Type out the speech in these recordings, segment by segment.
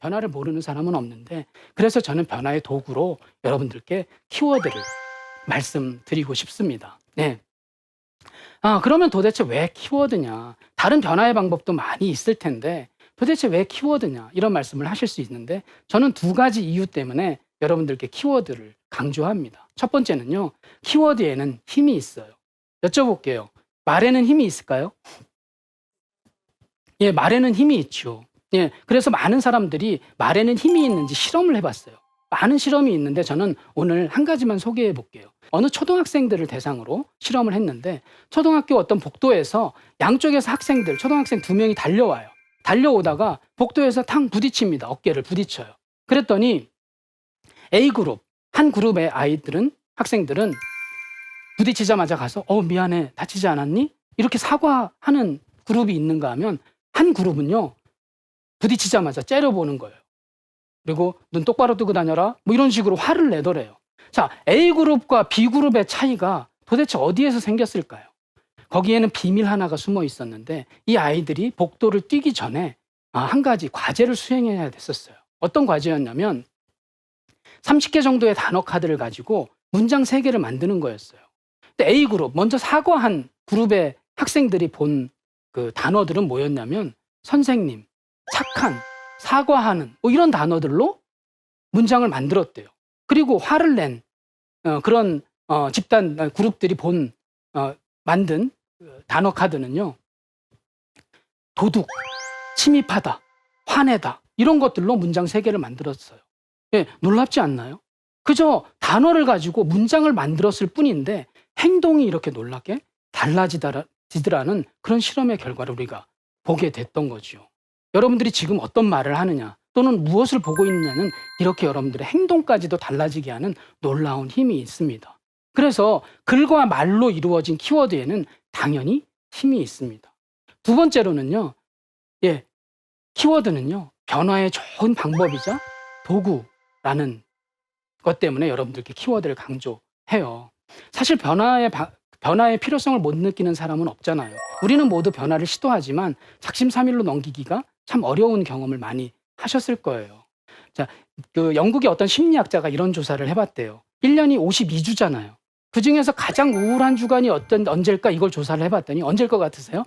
변화를 모르는 사람은 없는데, 그래서 저는 변화의 도구로 여러분들께 키워드를 말씀드리고 싶습니다. 네. 그러면 도대체 왜 키워드냐? 다른 변화의 방법도 많이 있을 텐데 도대체 왜 키워드냐? 이런 말씀을 하실 수 있는데, 저는 두 가지 이유 때문에 여러분들께 키워드를 강조합니다. 첫 번째는요, 키워드에는 힘이 있어요. 여쭤볼게요. 말에는 힘이 있을까요? 예, 말에는 힘이 있죠. 예, 그래서 많은 사람들이 말에는 힘이 있는지 실험을 해봤어요. 많은 실험이 있는데 저는 오늘 한 가지만 소개해 볼게요. 어느 초등학생들을 대상으로 실험을 했는데, 초등학교 어떤 복도에서 양쪽에서 학생들, 초등학생 2명이 달려와요. 달려오다가 복도에서 탕 부딪힙니다. 어깨를 부딪혀요. 그랬더니 A그룹, 한 그룹의 아이들은, 학생들은 부딪히자마자 가서 미안해, 다치지 않았니? 이렇게 사과하는 그룹이 있는가 하면, 한 그룹은요, 부딪히자마자 째려보는 거예요. 그리고 눈 똑바로 뜨고 다녀라, 뭐 이런 식으로 화를 내더래요. 자, A그룹과 B그룹의 차이가 도대체 어디에서 생겼을까요? 거기에는 비밀 하나가 숨어 있었는데, 이 아이들이 복도를 뛰기 전에 한 가지 과제를 수행해야 됐었어요. 어떤 과제였냐면 30개 정도의 단어 카드를 가지고 문장 3개를 만드는 거였어요. 근데 A그룹, 먼저 사과한 그룹의 학생들이 본 그 단어들은 뭐였냐면 선생님, 착한, 사과하는, 뭐 이런 단어들로 문장을 만들었대요. 그리고 화를 낸 그런 집단 그룹들이 만든 단어 카드는요, 도둑, 침입하다, 화내다, 이런 것들로 문장 3개를 만들었어요. 예, 놀랍지 않나요? 그저 단어를 가지고 문장을 만들었을 뿐인데 행동이 이렇게 놀랍게 달라지더라는 그런 실험의 결과를 우리가 보게 됐던 거죠. 여러분들이 지금 어떤 말을 하느냐, 또는 무엇을 보고 있느냐는 이렇게 여러분들의 행동까지도 달라지게 하는 놀라운 힘이 있습니다. 그래서 글과 말로 이루어진 키워드에는 당연히 힘이 있습니다. 두 번째로는요, 키워드는요, 변화의 좋은 방법이자 도구라는 것 때문에 여러분들께 키워드를 강조해요. 사실 변화의 필요성을 못 느끼는 사람은 없잖아요. 우리는 모두 변화를 시도하지만 작심삼일로 넘기기가 참 어려운 경험을 많이 하셨을 거예요. 자, 그 영국의 어떤 심리학자가 이런 조사를 해봤대요. 1년이 52주잖아요. 그 중에서 가장 우울한 주간이 언제일까, 이걸 조사를 해봤더니 언제일 것 같으세요?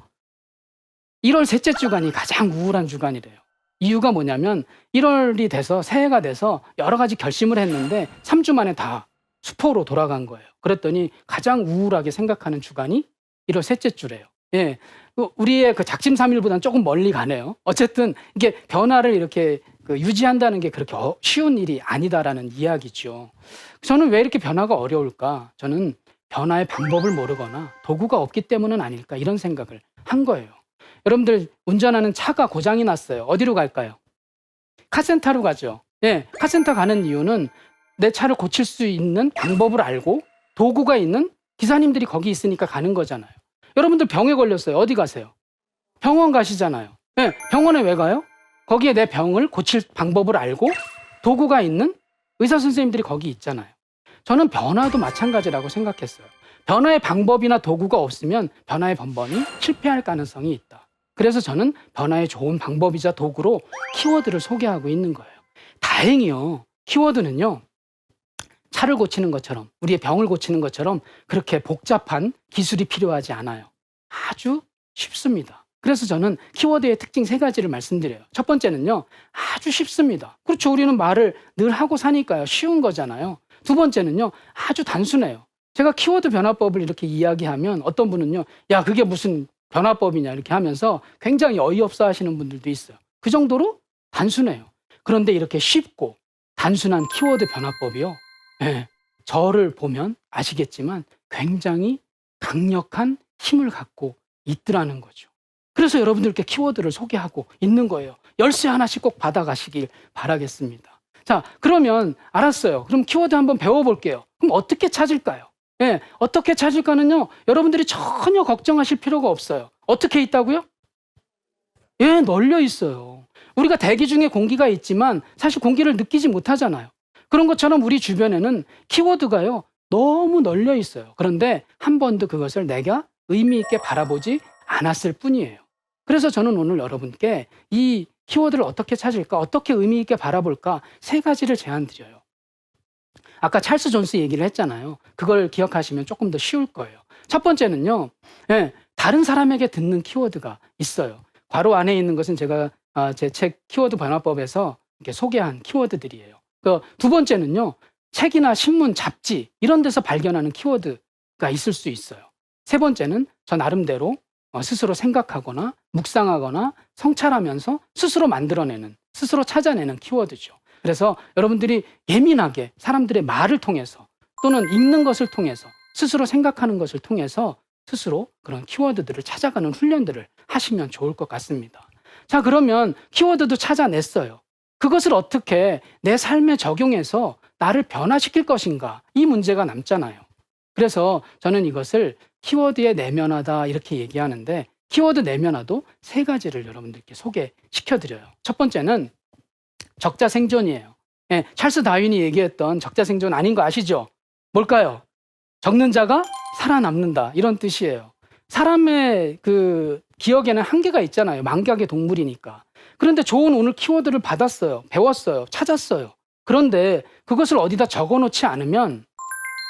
1월 셋째 주간이 가장 우울한 주간이래요. 이유가 뭐냐면 1월이 돼서 새해가 돼서 여러 가지 결심을 했는데 3주 만에 다 수포로 돌아간 거예요. 그랬더니 가장 우울하게 생각하는 주간이 1월 셋째 주래요. 예, 우리의 그 작심삼일보다는 조금 멀리 가네요. 어쨌든 이게 변화를 이렇게 유지한다는 게 그렇게 쉬운 일이 아니다라는 이야기죠. 저는 왜 이렇게 변화가 어려울까? 저는 변화의 방법을 모르거나 도구가 없기 때문은 아닐까, 이런 생각을 한 거예요. 여러분들 운전하는 차가 고장이 났어요. 어디로 갈까요? 카센터로 가죠. 예, 카센터 가는 이유는 내 차를 고칠 수 있는 방법을 알고 도구가 있는 기사님들이 거기 있으니까 가는 거잖아요. 여러분들 병에 걸렸어요. 어디 가세요? 병원 가시잖아요. 예, 병원에 왜 가요? 거기에 내 병을 고칠 방법을 알고 도구가 있는 의사 선생님들이 거기 있잖아요. 저는 변화도 마찬가지라고 생각했어요. 변화의 방법이나 도구가 없으면 변화의 번번이 실패할 가능성이 있다. 그래서 저는 변화의 좋은 방법이자 도구로 키워드를 소개하고 있는 거예요. 다행히요, 키워드는요, 차를 고치는 것처럼, 우리의 병을 고치는 것처럼 그렇게 복잡한 기술이 필요하지 않아요. 아주 쉽습니다. 그래서 저는 키워드의 특징 3가지를 말씀드려요. 첫 번째는요, 아주 쉽습니다. 그렇죠. 우리는 말을 늘 하고 사니까요. 쉬운 거잖아요. 두 번째는요, 아주 단순해요. 제가 키워드 변화법을 이렇게 이야기하면 어떤 분은요, 야, 그게 무슨 변화법이냐 이렇게 하면서 굉장히 어이없어 하시는 분들도 있어요. 그 정도로 단순해요. 그런데 이렇게 쉽고 단순한 키워드 변화법이요, 저를 보면 아시겠지만 굉장히 강력한 힘을 갖고 있더라는 거죠. 그래서 여러분들께 키워드를 소개하고 있는 거예요. 열쇠 하나씩 꼭 받아가시길 바라겠습니다. 자, 그러면 알았어요. 그럼 키워드 한번 배워볼게요. 그럼 어떻게 찾을까요? 어떻게 찾을까는요, 여러분들이 전혀 걱정하실 필요가 없어요. 어떻게 있다고요? 널려 있어요. 우리가 대기 중에 공기가 있지만 사실 공기를 느끼지 못하잖아요. 그런 것처럼 우리 주변에는 키워드가요, 너무 널려 있어요. 그런데 한 번도 그것을 내가 의미 있게 바라보지 않았을 뿐이에요. 그래서 저는 오늘 여러분께 이 키워드를 어떻게 찾을까? 어떻게 의미 있게 바라볼까? 세 가지를 제안 드려요. 아까 찰스 존스 얘기를 했잖아요. 그걸 기억하시면 조금 더 쉬울 거예요. 첫 번째는요. 다른 사람에게 듣는 키워드가 있어요. 괄호 안에 있는 것은 제가 제 책 키워드 변화법에서 이렇게 소개한 키워드들이에요. 두 번째는요. 책이나 신문, 잡지 이런 데서 발견하는 키워드가 있을 수 있어요. 세 번째는 저 나름대로 스스로 생각하거나 묵상하거나 성찰하면서 스스로 만들어내는, 스스로 찾아내는 키워드죠. 그래서 여러분들이 예민하게 사람들의 말을 통해서 또는 읽는 것을 통해서 스스로 생각하는 것을 통해서 스스로 그런 키워드들을 찾아가는 훈련들을 하시면 좋을 것 같습니다. 자, 그러면 키워드도 찾아냈어요. 그것을 어떻게 내 삶에 적용해서 나를 변화시킬 것인가? 이 문제가 남잖아요. 그래서 저는 이것을 키워드의 내면화다 이렇게 얘기하는데 키워드 내면화도 세 가지를 여러분들께 소개시켜드려요. 첫 번째는 적자생존이에요. 찰스 다윈이 얘기했던 적자생존 아닌 거 아시죠? 뭘까요? 적는 자가 살아남는다 이런 뜻이에요. 사람의 그 기억에는 한계가 있잖아요. 망각의 동물이니까. 그런데 좋은 오늘 키워드를 받았어요. 배웠어요. 찾았어요. 그런데 그것을 어디다 적어놓지 않으면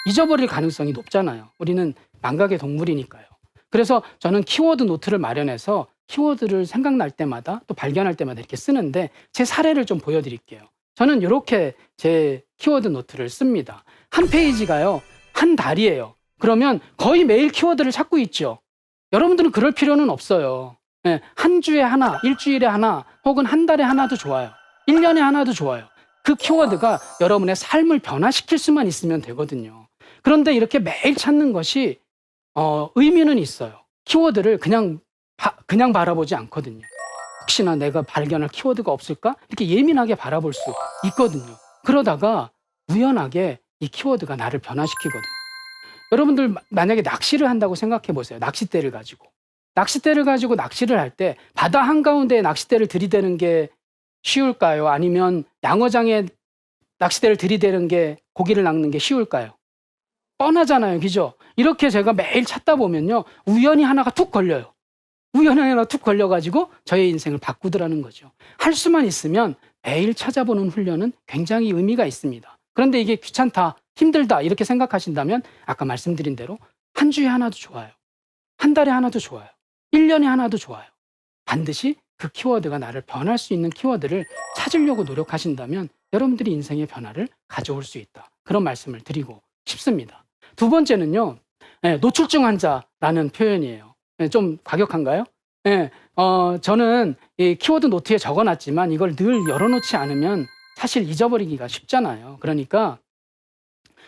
잊어버릴 가능성이 높잖아요. 우리는 망각의 동물이니까요. 그래서 저는 키워드 노트를 마련해서 키워드를 생각날 때마다 또 발견할 때마다 이렇게 쓰는데 제 사례를 좀 보여드릴게요. 저는 이렇게 제 키워드 노트를 씁니다. 한 페이지가요. 한 달이에요. 그러면 거의 매일 키워드를 찾고 있죠. 여러분들은 그럴 필요는 없어요. 한 주에 하나, 일주일에 하나, 혹은 한 달에 하나도 좋아요. 1년에 하나도 좋아요. 그 키워드가 여러분의 삶을 변화시킬 수만 있으면 되거든요. 그런데 이렇게 매일 찾는 것이 의미는 있어요. 키워드를 그냥 바라보지 않거든요. 혹시나 내가 발견할 키워드가 없을까? 이렇게 예민하게 바라볼 수 있거든요. 그러다가 우연하게 이 키워드가 나를 변화시키거든요. 여러분들 만약에 낚시를 한다고 생각해 보세요. 낚싯대를 가지고 낚시를 할 때 바다 한가운데에 낚싯대를 들이대는 게 쉬울까요? 아니면 양어장에 낚싯대를 들이대는 게 고기를 낚는 게 쉬울까요? 뻔하잖아요. 그죠? 이렇게 제가 매일 찾다 보면요. 우연히 하나가 툭 걸려요. 우연히 하나 툭 걸려가지고 저의 인생을 바꾸더라는 거죠. 할 수만 있으면 매일 찾아보는 훈련은 굉장히 의미가 있습니다. 그런데 이게 귀찮다, 힘들다 이렇게 생각하신다면 아까 말씀드린 대로 한 주에 하나도 좋아요. 한 달에 하나도 좋아요. 1년에 하나도 좋아요. 반드시 그 키워드가 나를 변할 수 있는 키워드를 찾으려고 노력하신다면 여러분들이 인생의 변화를 가져올 수 있다. 그런 말씀을 드리고 싶습니다. 두 번째는요. 노출증 환자라는 표현이에요. 좀 과격한가요? 저는 이 키워드 노트에 적어놨지만 이걸 늘 열어놓지 않으면 사실 잊어버리기가 쉽잖아요. 그러니까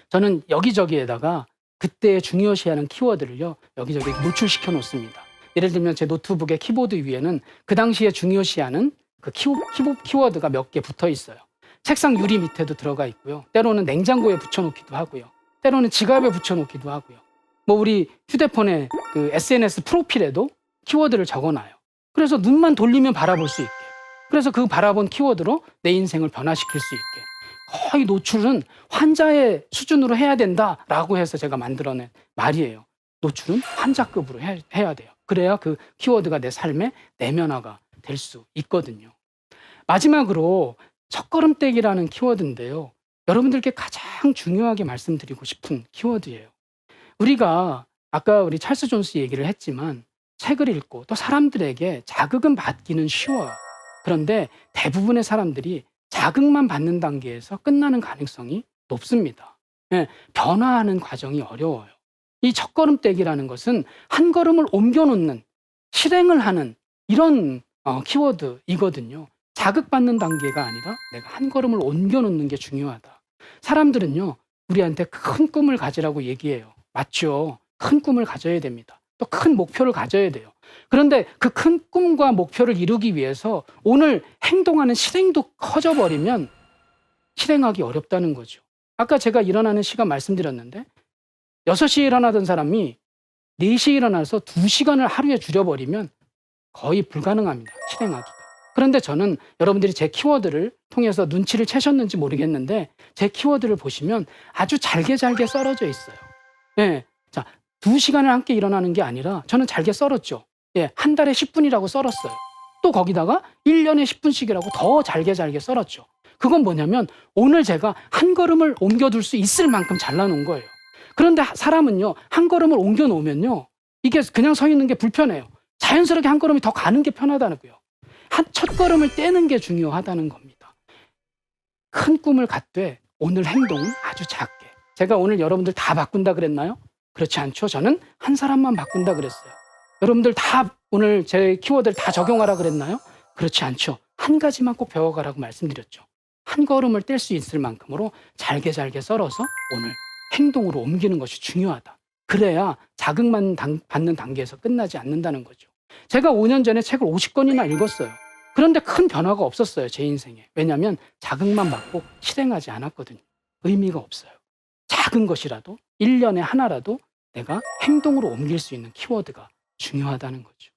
저는 여기저기에다가 그때 중요시하는 키워드를요. 여기저기 노출시켜 놓습니다. 예를 들면 제 노트북의 키보드 위에는 그 당시에 중요시하는 그 키워드가 몇 개 붙어 있어요. 책상 유리 밑에도 들어가 있고요. 때로는 냉장고에 붙여놓기도 하고요. 때로는 지갑에 붙여놓기도 하고요. 뭐 우리 휴대폰의 그 SNS 프로필에도 키워드를 적어놔요. 그래서 눈만 돌리면 바라볼 수 있게. 그래서 그 바라본 키워드로 내 인생을 변화시킬 수 있게. 거의 노출은 환자의 수준으로 해야 된다라고 해서 제가 만들어낸 말이에요. 노출은 환자급으로 해야 돼요. 그래야 그 키워드가 내 삶의 내면화가 될 수 있거든요. 마지막으로 첫걸음떼기라는 키워드인데요. 여러분들께 가장 중요하게 말씀드리고 싶은 키워드예요. 우리가 아까 우리 찰스 존스 얘기를 했지만 책을 읽고 또 사람들에게 자극은 받기는 쉬워요. 그런데 대부분의 사람들이 자극만 받는 단계에서 끝나는 가능성이 높습니다. 변화하는 과정이 어려워요. 이 첫걸음떼기라는 것은 한 걸음을 옮겨놓는, 실행을 하는 이런 키워드이거든요. 자극받는 단계가 아니라 내가 한 걸음을 옮겨놓는 게 중요하다. 사람들은요, 우리한테 큰 꿈을 가지라고 얘기해요. 맞죠? 큰 꿈을 가져야 됩니다. 또 큰 목표를 가져야 돼요. 그런데 그 큰 꿈과 목표를 이루기 위해서 오늘 행동하는 실행도 커져버리면 실행하기 어렵다는 거죠. 아까 제가 일어나는 시간 말씀드렸는데 6시에 일어나던 사람이 4시에 일어나서 2시간을 하루에 줄여버리면 거의 불가능합니다. 실행하기가. 그런데 저는 여러분들이 제 키워드를 통해서 눈치를 채셨는지 모르겠는데 제 키워드를 보시면 아주 잘게 썰어져 있어요. 자, 2시간을 함께 일어나는 게 아니라 저는 잘게 썰었죠. 한 달에 10분이라고 썰었어요. 또 거기다가 1년에 10분씩이라고 더 잘게 썰었죠. 그건 뭐냐면 오늘 제가 한 걸음을 옮겨둘 수 있을 만큼 잘라놓은 거예요. 그런데 사람은요, 한 걸음을 옮겨놓으면요, 이게 그냥 서 있는 게 불편해요. 자연스럽게 한 걸음이 더 가는 게 편하다고요. 첫 걸음을 떼는 게 중요하다는 겁니다. 큰 꿈을 갖되 오늘 행동은 아주 작게. 제가 오늘 여러분들 다 바꾼다 그랬나요? 그렇지 않죠. 저는 한 사람만 바꾼다 그랬어요. 여러분들 다 오늘 제 키워드를 다 적용하라 그랬나요? 그렇지 않죠. 한 가지만 꼭 배워가라고 말씀드렸죠. 한 걸음을 뗄 수 있을 만큼으로 잘게 썰어서 오늘 행동으로 옮기는 것이 중요하다. 그래야 자극만 받는 단계에서 끝나지 않는다는 거죠. 제가 5년 전에 책을 50권이나 읽었어요. 그런데 큰 변화가 없었어요, 제 인생에. 왜냐하면 자극만 받고 실행하지 않았거든요. 의미가 없어요. 작은 것이라도 1년에 하나라도 내가 행동으로 옮길 수 있는 키워드가 중요하다는 거죠.